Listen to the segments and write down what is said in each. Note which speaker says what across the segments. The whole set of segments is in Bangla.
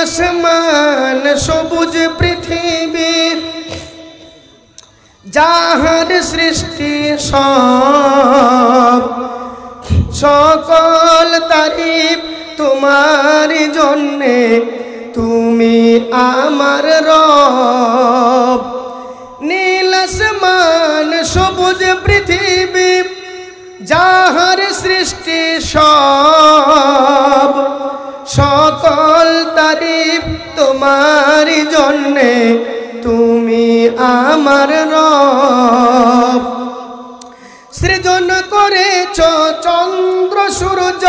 Speaker 1: আসমান সবুজ পৃথিবী যাহার সৃষ্টি সব সকল তারিফ তোমার জন্যে তুমি আমার রব নীল আসমান সবুজ পৃথিবী যাহার সৃষ্টি সব সকল তারিফ তোমার জন্যে তুমি আমার রব সৃজন করেছ চন্দ্র সূর্য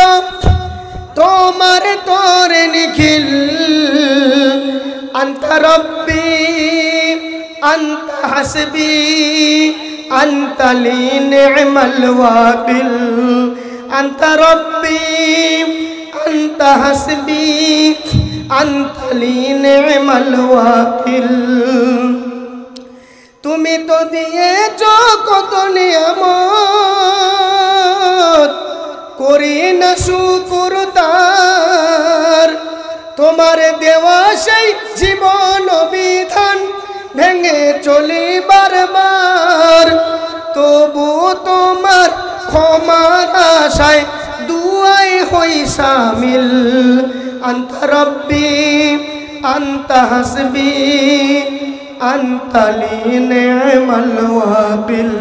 Speaker 1: তোমার তোরে নিখিল আনতা রব্বি আনতা হাসবি আনতা লি নি'মাল ওয়াকিল আনতা রব্বি আনতা হাসবি আনতা লি নি'মাল ওয়াকিল তুমি তো দিয়েছ কত নিয়ামত করি না শুকর তার তোমার দেওয়া সেই জীবন বিধান ভেঙে চলি বারবার তবু তোমার ক্ষমার আশায় দুয়াই হই শামিল আনতা রব্বি আনতা হাসবি আনতা লি নি'মাল ওয়াকিল।